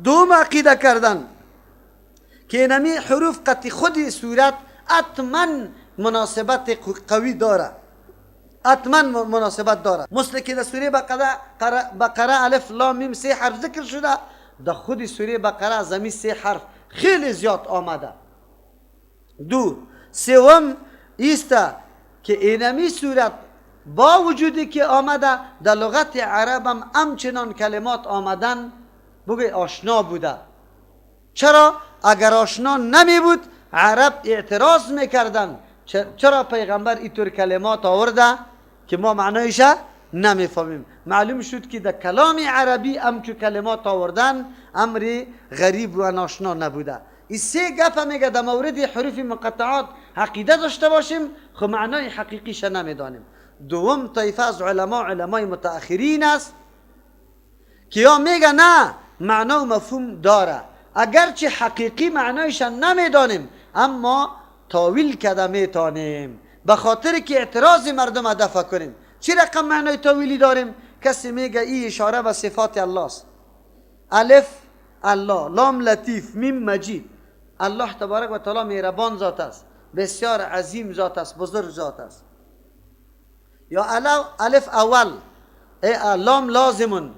دوم عقیده کردن که اینمی حروف قطع خود صورت حتما مناسبت قوی داره، حتما مناسبت داره. مثل که در سوره بقره الف لام میم 3 حرف ذکر شده، در خود سوره بقره از همین 3 حرف خیلی زیاد آمده. سوم ایست که اینمی صورت با وجودی که آمده در لغت عرب هم همچنان کلمات آمدن بگوی آشنا بوده. چرا؟ اگر آشنا نمی بود عرب اعتراض میکردن چرا پیغمبر اینطور کلمات آورده که ما معنایش نمیفهمیم. معلوم شد که در کلام عربی همچون کلمات آوردن امر غریب و ناشنا نبوده. این 3 گپ میگه در مورد حروف مقطعات عقیده داشته باشیم، خب معنای حقیقیش نمیدانیم. دوم طایفه از علمای متأخرین است که یا میگه نه معنا و مفهوم داره، اگرچه حقیقی معنایش نمیدانیم اما تاویل کده میتانیم به خاطر که اعتراض مردم دفع کنیم. چی رقم معنای تاویلی داریم؟ کسی میگه این اشاره به صفات الله است، الف الله، لام لطیف، میم مجید. الله تبارک و تعالی مهربان ذات است، بسیار عظیم ذات است، بزرگ ذات است. یا الف اول، لام لازمون،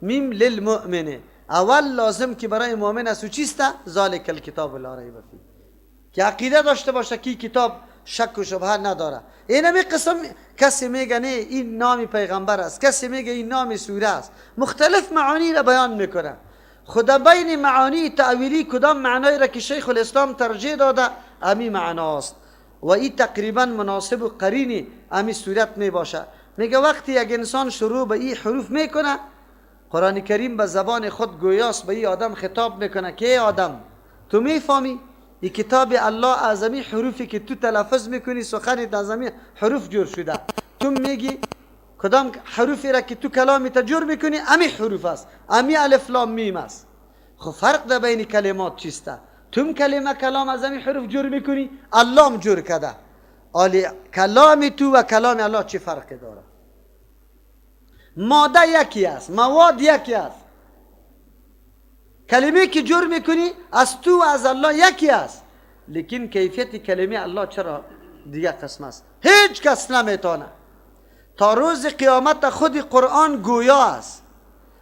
میم للمؤمنه. اول لازم که برای مؤمن است و چیست؟ ذالک الکتاب لا ریب فیه، که عقیده داشته باشه که کتاب شک و شبهه نداره. اینمی قسم کسی میگه نه این نام پیغمبر است، کسی میگه این نام سوره است، مختلف معانی را بیان میکنه. خدا بین معانی تأویلی کدام معنایی را که شیخ الاسلام ترجیح داده امی معناست و این تقریبا مناسب و قرینی امی صورت میباشه. میگه وقتی یک انسان شروع به این حروف میکنه، قرآن کریم به زبان خود گویاست به این آدم خطاب میکنه که ای آدم تو میفهمی این کتاب الله از همین حروفی که تو تلفظ میکنی سخنت از همین حروف جور شده. تو میگی کدام حروفی را که تو کلامی تا جور میکنی امی حروف است، امی الف لام میم است. خب فرق در بین کلمات چیسته؟ تو کلام از همین حروف جور میکنی، الله هم جور کده. آلی کلام تو و کلام الله چه فرقی داره؟ ماده یکی است، مواد یکی است. کلمه که جور میکنی از تو و از الله یکی است، لیکن کیفیت کلمه الله چرا دیگه قسم است؟ هیچ کس نمیتونه. تا روز قیامت خود قرآن گویا است،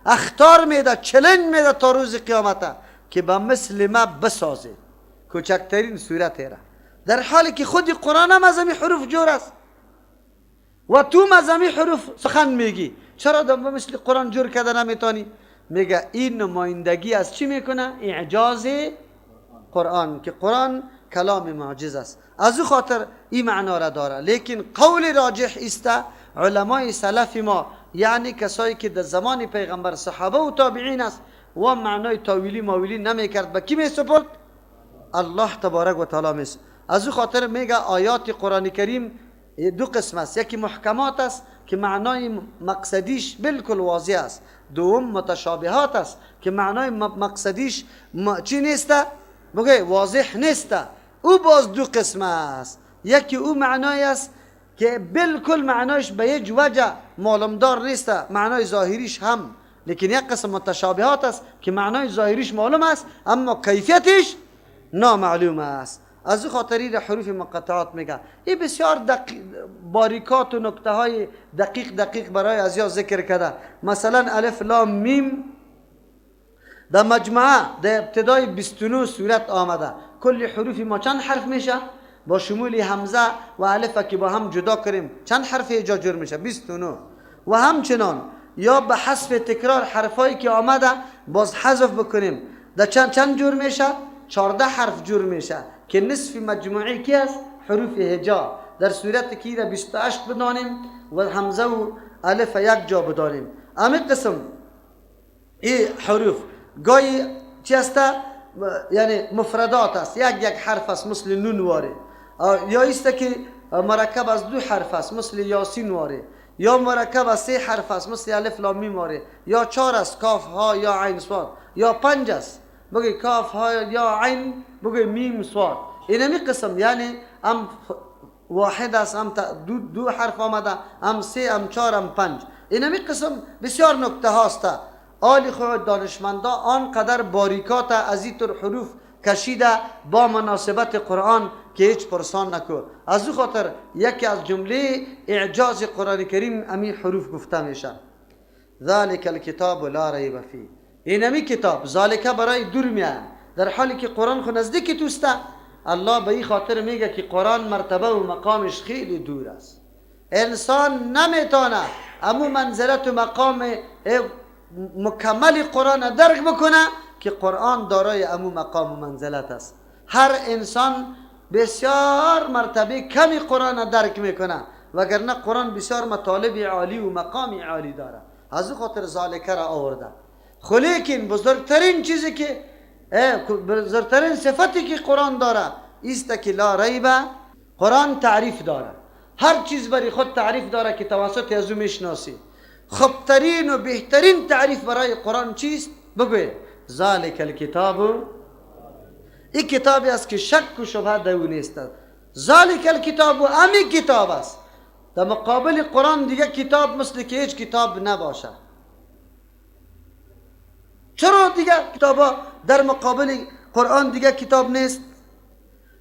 اختار میده، چلنج میده تا روز قیامت که به مثل ما بسازه کوچکترین صورت را، در حالی که خود قرآن هم از همین حروف جور است و تو از همین حروف سخن میگی. چرا به مثل قرآن جور کرده نمیتونی؟ میگه این نمایندگی از چی میکنه؟ اعجاز قرآن، که قرآن کلام معجز است، از او خاطر این معنا را داره. لیکن قول راجح است علمای سلف ما، یعنی کسایی که در زمان پیغمبر صحابه و تابعین است و معنای تاویلی ماویلی نمیکرد، به کی میسپرد؟ الله تبارک و تعالی میسپرد. از او خاطر میگه آیات قرآن کریم 2 قسم است، یکی محکمات است که معنای مقصدیش بالکل واضح است، دوم متشابهات است که معنای مقصدیش چی نیسته؟ بگه واضح نیسته. او باز 2 قسم است، یکی او معنای است که بالکل معنایش به یک وجه معلومدار نیسته، معنای ظاهریش هم، لیکن یک قسم متشابهات است که معنای ظاهریش معلوم است اما کیفیتش نامعلوم است. از او خاطری در حروف مقطعات میگه این بسیار باریکات و نکته های دقیق برای از یا ذکر کرده. مثلا الف لام میم در مجموعه در ابتدای 29 صورت آمده. کل حروف ما چند حرف میشه؟ با شمول همزه و الف که با هم جدا کریم چند حرف ایجا جور میشه؟ 29. و همچنان یا به حذف تکرار حرفایی که آمده باز حذف بکنیم در چند جور میشه؟ 14 حرف جور میشه که نصف مجموعی کی است؟ حروف هجا. در صورت که را 28 بدانیم و همزه و الف یک جا بدانیم. اما قسم این حروف گاهی چی است؟ یعنی مفردات است، یک حرف است مثل نون واره، یا است که مرکب از 2 حرف است مثل یاسین واره، یا مرکب از 3 حرف است مثل الف لام میم واره، یا 4 است کاف ها یا عین صاد، یا 5 است بگی کاف ها یا عین بگی میم صاد. اینمی قسم یعنی هم واحد است، هم 2 حرف آمده، هم 3 هم 4 هم 5. اینمی قسم بسیار نکته هاست. آل خود دانشمندا آنقدر باریکات از این طور حروف کشیده با مناسبت قرآن که هیچ پرسان نکو. از او خاطر یکی از جمله اعجاز قرآن کریم امی حروف گفته میشه. ذالک الکتاب لا ریب فیه. این امی کتاب ذالک برای دور میان، در حالی که قرآن خود نزدیک توسته. الله به این خاطر میگه که قرآن مرتبه و مقامش خیلی دور است. انسان نمیتونه امو منزلت و مقام مکمل قرآن درک بکنه که قرآن دارای امو مقام و منزلت است. هر انسان بسیار مرتبه کمی قرآن درک میکنه، وگرنه قرآن بسیار مطالب عالی و مقام عالی داره. از او خاطر ذالک را آورده. خب لیکن بزرگترین چیزی که بزرگترین صفتی که قرآن داره است که لا ریب. قرآن تعریف داره، هر چیز برای خود تعریف داره که توسط از او میشناسی. خبترین و بهترین تعریف برای قرآن چیست؟ بگوید ذالک الکتاب. این کتابی است که شک و شبهه در او نیست. ذالک الکتاب امی کتاب است. در مقابل قرآن دیگه کتاب مثل که هیچ کتاب نباشه. چرا دیگه کتابا در مقابل قرآن دیگه کتاب نیست؟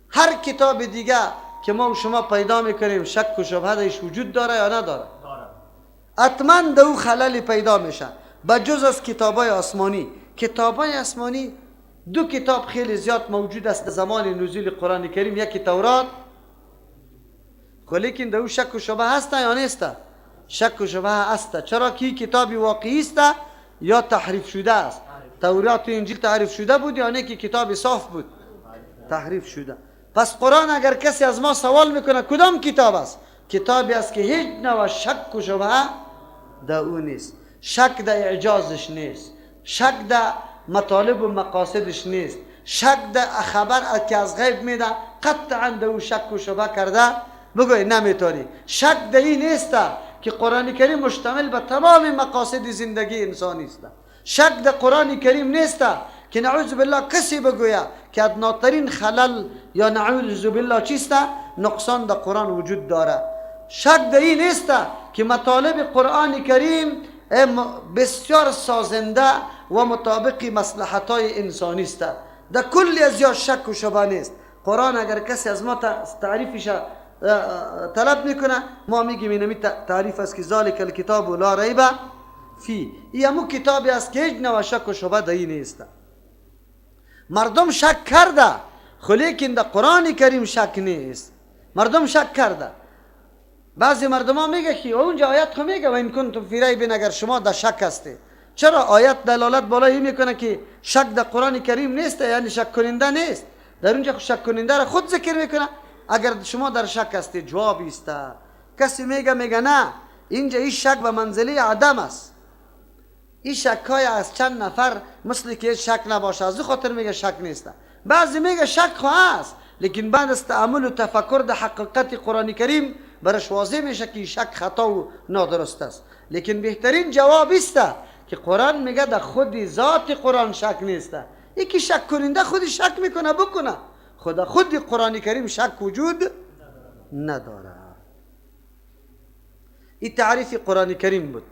هر کتاب دیگه که ما و شما پیدا میکنیم شک و شبهه درش وجود داره یا نداره؟ حتما در او خلل پیدا میشه. بجز از کتابای آسمانی. کتابای آسمانی دو کتاب خیلی زیاد موجود است زمان نزول قرآن کریم، یکی تورات. لیکن در او شک و شبهه هست یا نیست؟ شک و شبهه هست. چرا که کتابی واقعی است یا تحریف شده است؟ تورات و انجیل تحریف شده بود یا نه که کتاب صاف بود؟ تحریف شده. پس قرآن اگر کسی از ما سوال میکنه کدام کتاب است؟ کتابی است که هیچ نوع شک و شبهه در او نیست. شک در اعجازش نیست، شک در مطالب و مقاصدش نیست، شک در خبر که از غیب میده قطعا در او شک و شبهه کرده بگوی نمیتونی. شک در این نیست که قرآن کریم مشتمل به تمام مقاصد زندگی انسانی است. شک در قرآن کریم نیست که نعوذ بالله کسی بگوید که ادناترین خلل یا نعوذ بالله چیست؟ نقصان در قرآن وجود داره. شک در این نیست که مطالب قرآن کریم بسیار سازنده و مطابق مصلحت‌های انسانی است. در کلی از یا شک و شبهه نیست. قرآن اگر کسی از ما تعریفش طلب میکنه ما میگیم اینمی تعریف است که ذالک الکتاب لا ریب فیه. این همون کتابی است که هیچ نوع شک و شبهه در این نیست. مردم شک کرده لیکن در قرآن کریم شک نیست. مردم شک کرده. بعضی مردم ها میگه که اونجا آیت خو میگه و این کنتم فی ریب، اگر شما در شک هستی. چرا آیت دلالت بالایی میکنه که شک در قرآن کریم نیست، یعنی شک کننده نیست. در اونجا شک کننده را خود ذکر میکنه. اگر شما در شک هستی جوابی است. کسی میگه نه اینجا این شک به منزله عدم است. این شک های از چند نفر مثل که شک نباشه از خاطر میگه شک نیست. بعضی میگه شک خو هست لیکن بعد از تأمل و تفکر در حقیقت قرآن کریم برش واضح میشه که شک خطا و نادرست است. لیکن بهترین جواب است که قرآن میگه در خود ذات قرآن شک نیست. یکی شک کننده خودی شک میکنه بکنه، خود قرآن کریم شک وجود نداره. این تعریف قرآن کریم بود.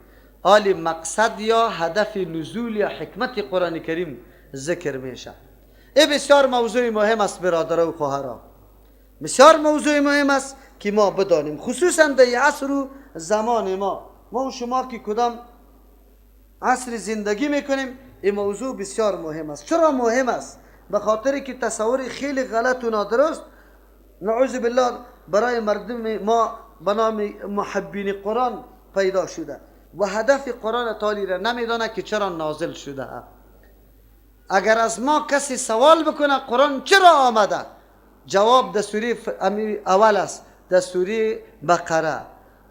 حالی مقصد یا هدف نزول یا حکمت قرآن کریم ذکر میشه. این بسیار موضوع مهم است برادران و خواهران. بسیار موضوع مهم است که ما بدانیم، خصوصا در عصر و زمان ما و شما که کدام عصر زندگی میکنیم. این موضوع بسیار مهم است. چرا مهم است؟ به خاطر که تصور خیلی غلط و نادرست نعوذ بالله برای مردم ما به نام محبین قرآن پیدا شده و هدف قرآن تعالی را نمیدانه که چرا نازل شده. اگر از ما کسی سوال بکنه قرآن چرا آمده، جواب در سوره اول است، در سوره بقره.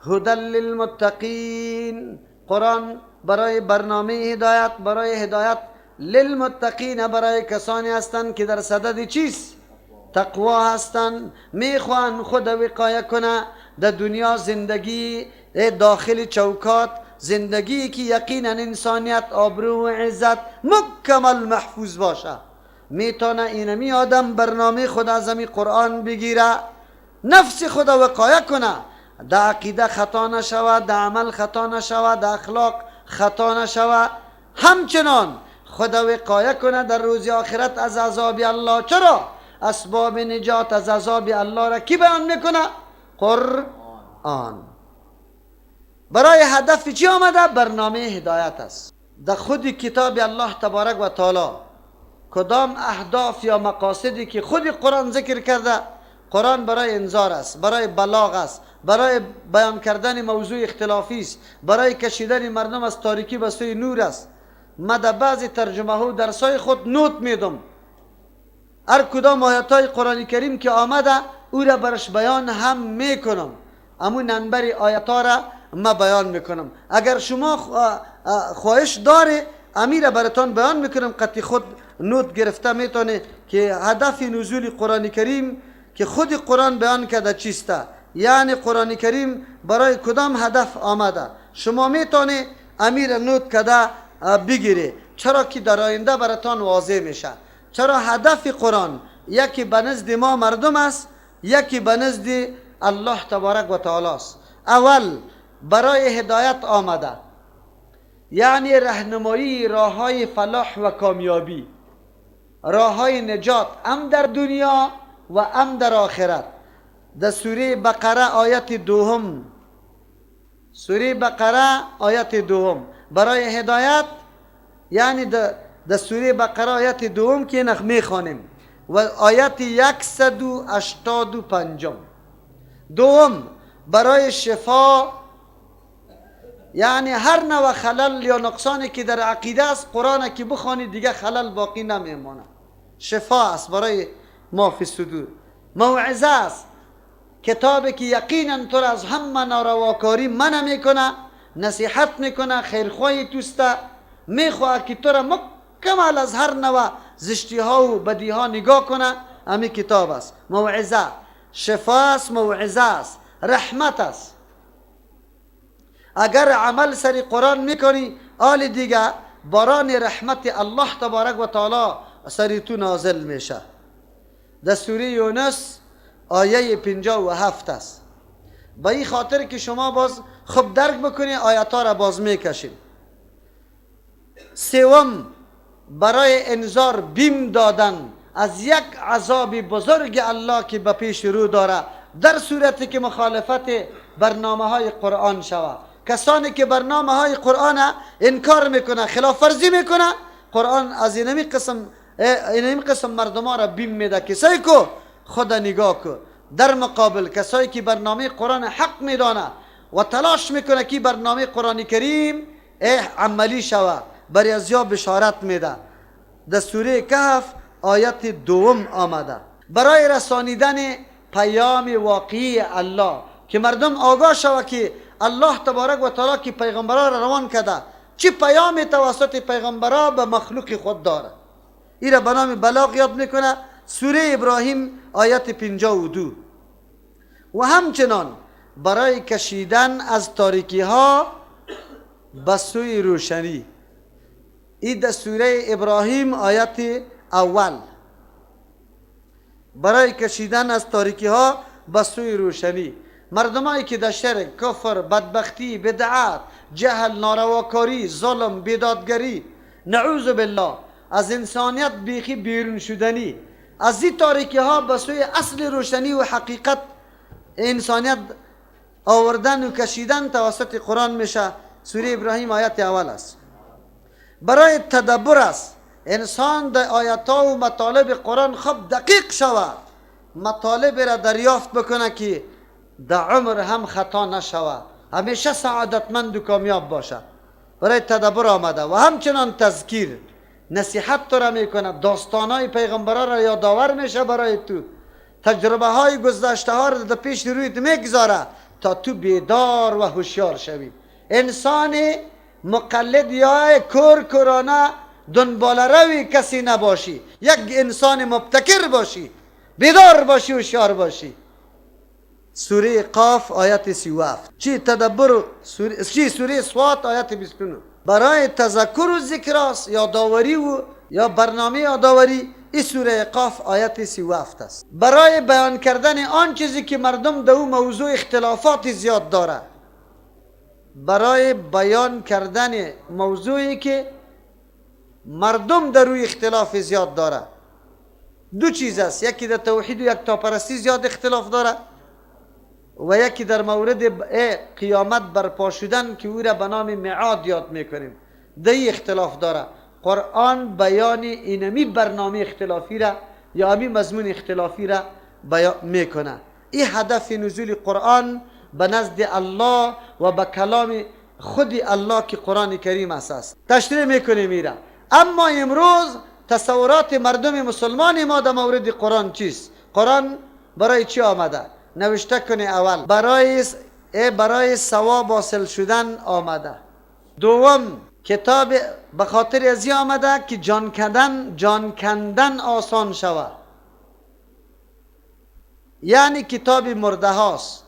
هدی للمتقین، قرآن برای برنامه هدایت، برای هدایت للمتقین، برای کسانی هستند که در صدد چیست؟ تقوا هستند. میخوان خود وقایه کنه در دنیا زندگی داخل چوکات، زندگی که یقینا انسانیت آبرو و عزت مکمل محفوظ باشه. میتونه اینمی آدم برنامه خود از این قرآن بگیره، نفس خود وقایه کنه، در عقیده خطا نشود، در عمل خطا نشود، در اخلاق خطا نشود، همچنان خدا وقایه کنه در روز آخرت از عذاب الله. چرا؟ اسباب نجات از عذاب الله را کی بیان میکنه؟ قرآن. برای هدف چی آمده؟ برنامه هدایت است. در خود کتاب الله تبارک و تعالی کدام اهداف یا مقاصدی که خود قرآن ذکر کرده، قرآن برای انذار است، برای بلاغ است، برای بیان کردن موضوع اختلافی است، برای کشیدن مردم از تاریکی به سوی نور است. من در بعضی ترجمه ها و درسای خود نوت میدم، هر کدام آیات های قرآن کریم که آمده او را برش بیان هم میکنم، امون ننبری آیات ها را ما بیان میکنم. اگر شما خواهش داره امیر براتان بیان میکنم، قطعی خود نوت گرفته میتونه که هدف نزول قرآن کریم که خود قرآن بیان کرده چیسته، یعنی قرآن کریم برای کدام هدف آمده. شما میتونه امیر نوت کرده بگیره، چرا که در آینده براتان واضح میشه. چرا هدف قرآن یکی به نزد ما مردم است، یکی به نزد الله تبارک و تعالی است. اول برای هدایت آمده، یعنی راهنمایی راههای فلاح و کامیابی، راههای نجات هم در دنیا و هم در آخرت. در سوره بقره آیت دوم، سوره بقره آیت دوم برای هدایت، یعنی در سوره بقره آیت دوم که نخ میخوانیم و آیت 185 دوم برای شفا، یعنی هر نوع خلل یا نقصانی که در عقیده است قرآن که بخوانی دیگه خلل باقی نمیمانه، شفا است برای ما فی الصدور. موعظه است، کتابی که یقینا تو از همه نارواکاری منع میکنه، نصیحت میکنه، خیرخواهی توسته، میخواه که تو را مکمل از هر نوع زشتی ها و بدی ها نگاه کنه. همین کتاب است. موعظه، شفا است، موعظه است، رحمت است. اگر عمل سری قرآن میکنی آل دیگه باران رحمت الله تبارک و تعالی سری تو نازل میشه. در سوره یونس آیه 57 است. با این خاطر که شما باز خوب درک بکنی آیات ها را باز میکشیم. سوم برای انذار بیم دادن از یک عذاب بزرگ الله که به پیش رو داره در صورتی که مخالفت برنامه های قرآن شود. کسانی که برنامه های قرآن انکار میکنه، خلاف ورزی میکنه، قرآن از اینمی قسم مردم ها را بیم میده. کسایی که خدا نگاه کن، در مقابل کسایی که برنامه قرآن حق میدانه و تلاش میکنه که برنامه قرآن کریم عملی شود، برای ازیا بشارت میده. در سوره کهف آیت دوم آمده برای رسانیدن پیام واقعی الله که مردم آگاه شود که الله تبارک و تعالی که پیغمبران را روان کرده چه پیام توسط پیغمبران به مخلوق خود داره. این را به نام بلاغ یاد میکنه. سوره ابراهیم آیت 52. و همچنان برای کشیدن از تاریکی ها به سوی روشنی. این در سوره ابراهیم آیت اول، برای کشیدن از تاریکی ها به سوی روشنی. مردمایی که در شرک، کفر، بدبختی، بدعت، جهل، نارواکاری، ظلم، بیدادگری، نعوذ بالله از انسانیت بیخی بیرون شدنی، از این تاریکی ها به سوی اصل روشنی و حقیقت انسانیت آوردن و کشیدن توسط قرآن میشه. سوره ابراهیم آیت اول است. برای تدبر است، انسان در آیات ها و مطالب قرآن خوب دقیق شود، مطالب را دریافت بکنه که در عمر هم خطا نشود، همیشه سعادتمند و کامیاب باشد. برای تدبر آمده. و همچنان تذکیر، نصیحت تو را میکنه، داستان های پیغمبران را یادآور میشه برای تو، تجربه های گذشته ها را در پیش رویت میگذاره تا تو بیدار و هوشیار شوی. انسان مقلد یا کورانه دنبال روی کسی نباشی، یک انسان مبتکر باشی، بیدار باشی، هوشیار باشی. سوره قاف آیت 37. سوره صوات آیت 29. برای تذکر و ذکر است، یادآوری و یا برنامه یادآوری. این سوره قاف آیت 37 است. برای بیان کردن آن چیزی که مردم در اون موضوع اختلافات زیاد داره، برای بیان کردن موضوعی که مردم در روی اختلاف زیاد داره. دو چیز است، یکی در توحید و یکتاپرستی زیاد اختلاف داره و یکی در مورد قیامت برپا شدن که او را به نام میعاد یاد میکنیم، دی اختلاف داره. قرآن بیان اینمی برنامه اختلافی را یا امی مضمون اختلافی را بیان میکنه. این هدف نزول قرآن به نزد الله و به کلام خود الله که قرآن کریم است. تشریح میکنیم میره. اما امروز تصورات مردم مسلمان ما در مورد قرآن چیست؟ قرآن برای چی آمده؟ نوشته کنی اول برای ثواب حاصل شدن آمده. دوم کتاب به خاطر ازی آمده که جان کندن آسان شود، یعنی کتاب مرده هاست.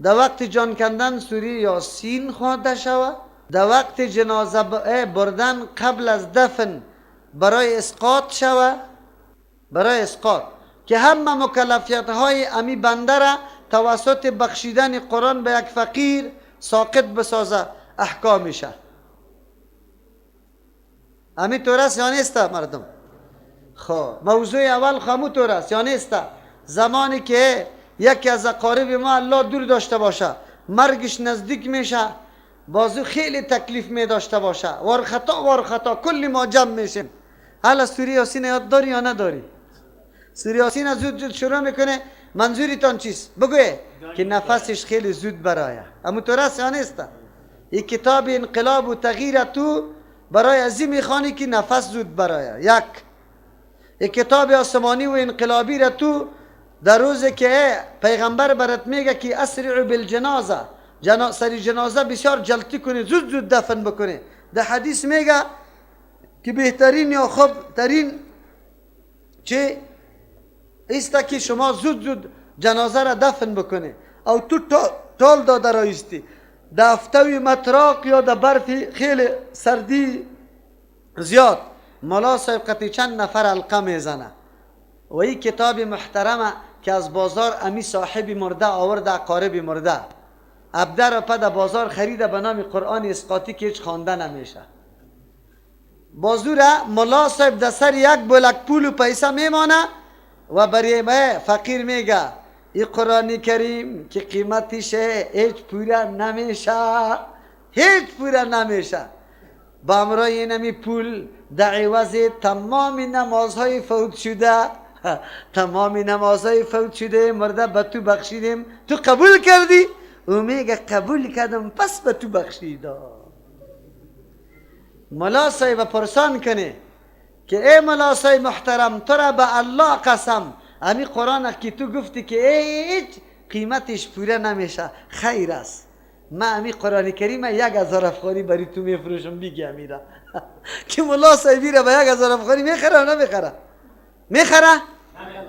در وقت جان کندن سوره یاسین خوانده شود. در وقت جنازه بردن قبل از دفن برای اسقاط شود، برای اسقاط که همه مکلفیت های امی بنده را توسط بخشیدن قرآن به یک فقیر ساقط بسازه احکام میشه. امی طور است یا نیست مردم؟ خب موضوع اول خامو طور است یا نیست؟ زمانی که یکی از اقارب ما الله دور داشته باشه، مرگش نزدیک میشه، بازو خیلی تکلیف می داشته باشه، وار خطا کلی ما جمع میشیم. حالا سوره یاسین یاد داری یا نداری؟ سوره یاسین از زود شروع میکنه. منظورتان چیست؟ بگوی که نفسش خیلی زود برایه. اما تو راست یا نیست؟ این کتاب انقلاب و تغییر تو برای ازی میخوانی که نفس زود برایه. یک این کتاب آسمانی و انقلابی را تو در روز که پیغمبر برات میگه که اسرع بالجنازه، سری جنازه بسیار جلتی کنی، زود زود دفن بکنی. در حدیث میگه که بهترین یا خوب ترین چه است که شما زود زود جنازه را دفن بکنی. او تو تال داده رایستی دفتوی مطراق یا در برف خیلی سردی زیاد، مولا صاحب قطعی چند نفر حلقه میزنه و این کتاب محترمه که از بازار امی صاحب مرده آورده، اقارب مرده عبده را پد بازار خریده به نام قرآن اسقاطی که هیچ خوانده نمیشه. بازو را مولا صاحب در سر یک بلک پول و پیسه میمانه و برای فقیر میگه این قرآن کریم که قیمتش هیچ پوره نمیشه، هیچ پوره نمیشه. با امرای اینمی پول در عوض تمام نمازهای فوت شده، تمام نمازهای فوت شده مرده به تو بخشیدیم، تو قبول کردی؟ او میگه قبول کردم پس به تو بخشیدم. مولا صاحب پرسان کنه که ای مولا صاحب محترم، تو را به الله قسم امی قرآن که تو گفتی که هیچ قیمتش پوره نمیشه، خیر است، من امی قرآن کریم 1000 افغانی برای تو میفروشم، بگی امیرا که مولا صاحبی را به 1000 افغانی میخره و نمیخره؟ میخره؟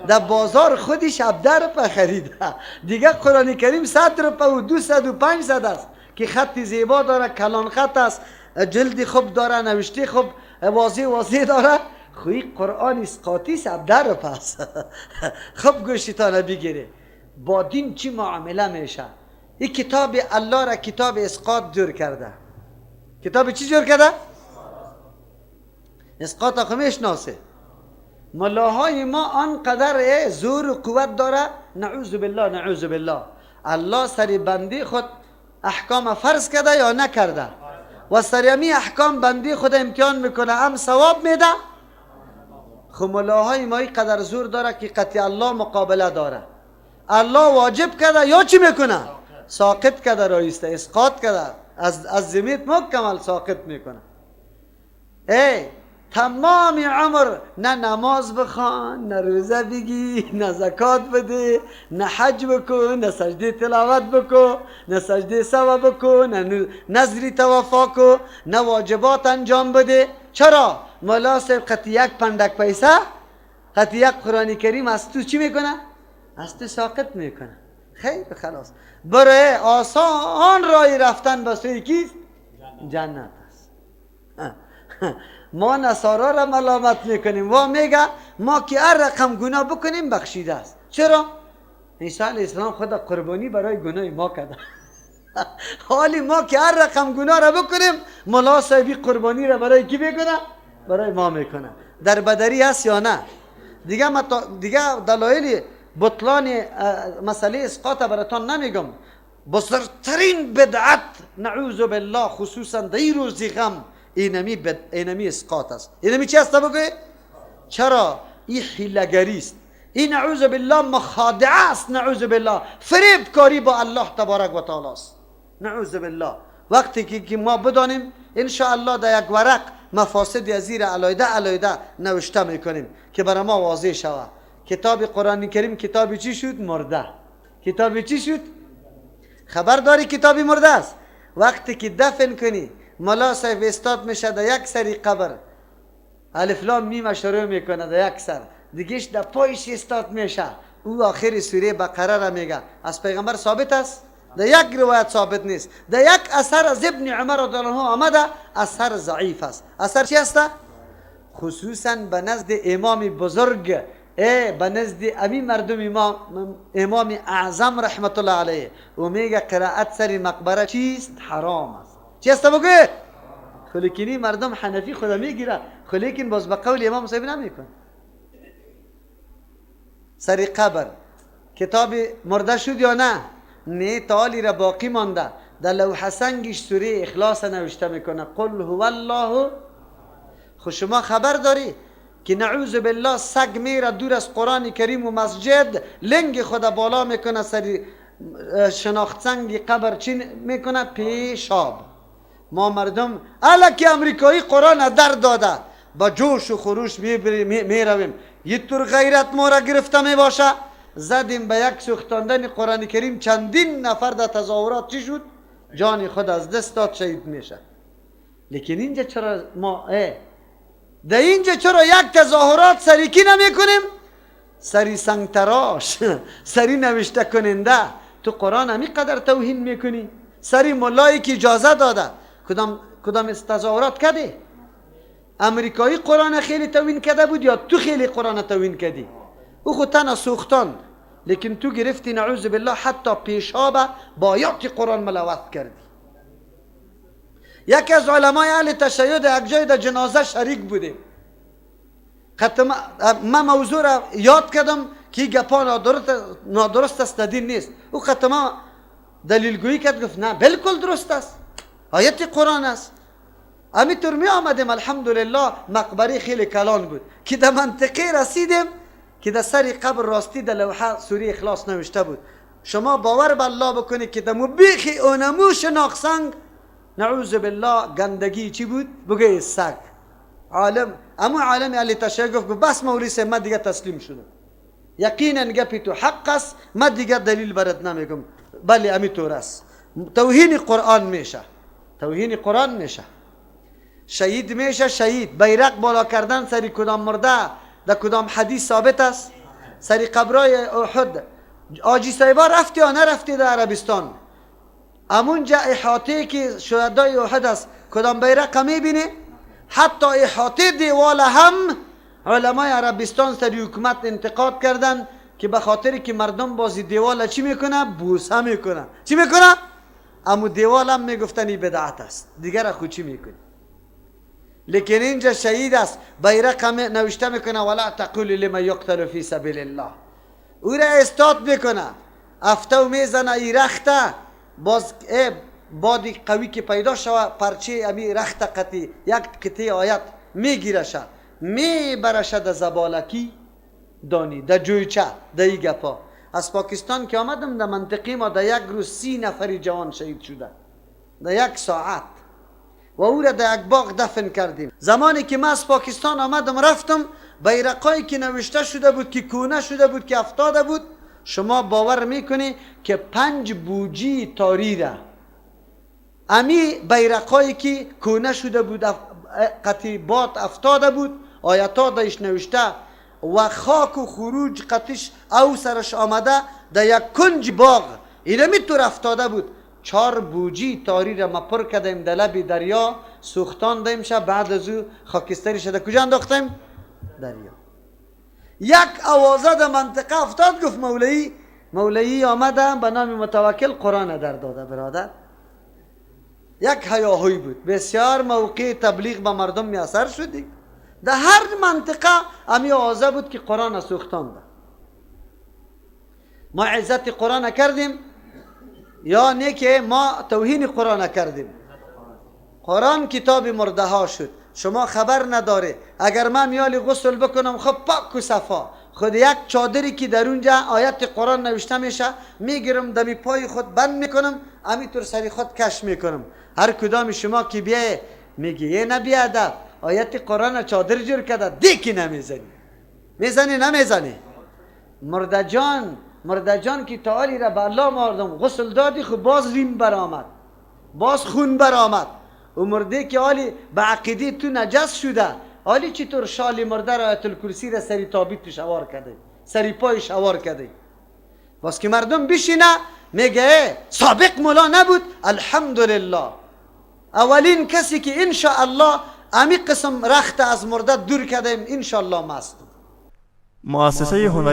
در بازار خودش 17 روپه خریده، دیگه قرآن کریم 100 روپه و 200 و 500 است که خط زیبا داره، کلان خط است، جلدی خوب داره، نوشته خوب واضح داره. خوی قرآن اسقاطی 17 روپه است. خب گوشتانه بگیره. با دین چی معامله میشه؟ این کتاب الله را کتاب اسقاط جور کرده. کتاب چی جور کرده؟ اسقاط آخه میشناسه. ملاهای ما آنقدر زور و قوت داره، نعوذ بالله. الله سری بندی خود احکام فرض کرده یا نکرده و سریمی احکام بندی خود امتحان میکنه، هم ثواب میده. خب ملاهای ما قدر زور داره که قطع الله مقابله داره. الله واجب کرده یا چی میکنه؟ ساقط کرده، رایسته اسقاط کرده، از زمین مکمل ساقط میکنه. تمام عمر نه نماز بخوان، نه روزه بگی، نه زکات بده، نه حج بکن، نه سجده تلاوت بکن، نه سجده سوا بکن، نه نظری توفا کن، نه واجبات انجام بده. چرا؟ مولا صاحب قطع یک پندک پیسه، قطع یک قرآن کریم از تو چی میکنه؟ از تو ساقط میکنه. خیر خلاص، برای آسان رای رفتن به سوی کیست؟ جنت است. ما نصارا را ملامت میکنیم و میگه ما که هر رقم گناه بکنیم بخشیده است. چرا؟ عیسی علیه السلام خود قربانی برای گناه ما کرده. حالی ما که هر رقم گناه را بکنیم، مولا صاحبی قربانی را برای کی بکنه؟ برای ما میکنه. در بدری هست یا نه؟ دیگه دلایل بطلان مسئله اسقاط براتون نمیگم. بزرگترین بدعت نعوذ بالله خصوصا در این روز غم اینمی اسقاط است. اینمی چی است بگوی؟ چرا؟ این حیله‌گری است، این نعوذ بالله مخادعه است، نعوذ بالله فریب کاری با الله تبارک و تعالی است. نعوذ بالله. وقتی که ما بدانیم ان شاء الله در یک ورق مفاسد از زیر علایده نوشته میکنیم که برای ما واضح شود. کتاب قرآن کریم کتابی چی شد؟ مرده. کتابی چی شد؟ خبر داری کتابی مرده است. وقتی که دفن کنی ملا صاحب استاد میشه در یک سری قبر، الف لام میم شروع میکنه در یک سر، دیگهش در پایش استاد میشه، او آخر سوره بقره را میگه. از پیغمبر ثابت است؟ در یک روایت ثابت نیست. در یک اثر از ابن عمر رضی الله عنه آمده، اثر ضعیف است. اثر چی است؟ خصوصا به نزد امام بزرگ، به نزد امی مردم امام اعظم رحمت الله علیه، و میگه قرائت سر مقبره چیست؟ حرام است. چی است بگه؟ خلیکنی مردم حنفی خدا میگیره، خلیکن باز به قول امام صاحب نمیکن. سر قبر کتاب مرده شد یا نه؟ نه، تالی را باقی مانده. در لوح سنگش سوره اخلاص نوشته میکنه، قل هو الله. خود شما خبر داری که نعوذ بالله سگ میره دور از قرآن کریم و مسجد، لنگ خدا بالا میکنه سر شناخت سنگ قبر چی میکنه؟ پیشاب. ما مردم الکی امریکایی قرآن در داده، با جوش و خروش میرویم. یه طور غیرت ما را گرفته میباشه، زدیم به یک سوختاندن قرآن کریم، چندین نفر در تظاهرات چی شد؟ جان خود از دست داد، شهید میشه. لیکن اینجا چرا ما در اینجا چرا یک تظاهرات سری کی نمی کنیم؟ سری سنگ تراش، سری نوشته کننده. تو قرآن همی قدر توهین میکنی؟ سری ملایی که اجازه داده کدام تظاهرات کده؟ امریکایی قرآن خیلی توهین کرده بود یا تو خیلی قرآن توهین کردی؟ او خود تنها سوختان، لیکن تو گرفتی نعوذ بالله حتی پیشاب با آیات قرآن ملوث کردی. یکی از علمای اهل تشیع یک جای در جنازه شریک بودیم. من موضوع را یاد کردم که گپا نادرست است، دین نیست. او ختمه دلیل گویی کرد، گفت نه بالکل درست است، آیت قرآن است. همینطور می آمدیم الحمدلله، مقبره خیلی کلان بود که در منطقه رسیدیم که در سر قبر راستی در لوحه سوره اخلاص نوشته بود. شما باور به الله بکنید که در بیخی اونمو شناخت سنگ نعوذ بالله گندگی چی بود؟ بگه سگ. اما عالم اهل تشیع گفت بس مولی سه، من دیگه تسلیم شدم، یقینا گپی تو حق است، من دیگه دلیل برات نمیگم. بله همینطور است. توهین قرآن میشه، توهین قرآن میشه. شهید میشه، شهید بیرق بالا کردن سری کدام مرده در کدام حدیث ثابت است؟ سری قبرای احد آجی صاحبا رفتی یا نرفتی در عربستان؟ امونجا احاطه که شهدای احد است کدام بیرق میبینی؟ حتی احاطه دیوال هم علمای عربستان سری حکومت انتقاد کردن که به خاطر که مردم بازی دیوال چی میکنه؟ بوسه میکنه. چی میکنه؟ امو دیوال هم میگفتن این بدعت است، دیگر خود چی میکنی؟ لیکن اینجا شهید است، بیرق نوشته میکنه ولا تقول لمن یقتل فی سبیل الله. او را استاد میکنه، افتو میزنه ای رخته، باز بادی قوی که پیدا شوه پرچه امی رخت قطعی یک قطعه آیت میگیرشه، میبرشه در زبالکی دانی در جویچه در ای گپا. از پاکستان که آمدم در منطقه ما در یک روز 30 نفری جوان شهید شده در یک ساعت و او را در یک باغ دفن کردیم. زمانی که من از پاکستان آمدم رفتم، بیرقایی که نوشته شده بود که کونه شده بود که افتاده بود، شما باور میکنی که 5 بوجی تاری را امی بیرقایی که کونه شده بود قطیبات افتاده بود، آیتا دایش نوشته و خاک و خروج قطیش او سرش آمده در یک کنج باغ اینه میتور افتاده بود. 4 بوجی تاری را ما پر کردیم در لب دریا، سوختاندیم شه، بعد از او خاکستری شده کجا انداختیم؟ دریا. یک آوازه در منطقه افتاد، گفت مولایی آمده به نام متوکل قرآن در داده. برادر یک هیاهوی بود، بسیار موقع تبلیغ به مردم میاثر شدی. در هر منطقه امی آوازه بود که قرآن سوختانده. ما عزت قرآن کردیم یا نه که ما توهین قرآن کردیم؟ قرآن کتاب مرده ها شد، شما خبر نداره. اگر من میالی غسل بکنم خب پاک و صفا، خود یک چادری که در اونجا آیت قرآن نوشته میشه میگیرم دمی پای خود بند میکنم، همینطور سری خود کش میکنم. هر کدام شما که بیایه میگی یه نبی ادب آیت قرآن چادر جور کرده، دیکی نمیزنی. میزنی نمیزنی؟ مرده جان که تعالی را به الله مردم غسل دادی، خب باز ریم برآمد، باز خون برآمد. و مرده که حالی به عقیده تو نجس شده، حالی چطور شالی مرده را آیت الکرسی را سری تابیت تو شوار کرده، سری پای شوار کرده؟ باز که مردم بشینه میگه سابق مولا نبود، الحمدلله اولین کسی که انشاءالله امی قسم رخت از مرده دور کردیم انشاءالله مست. مؤسسه هنری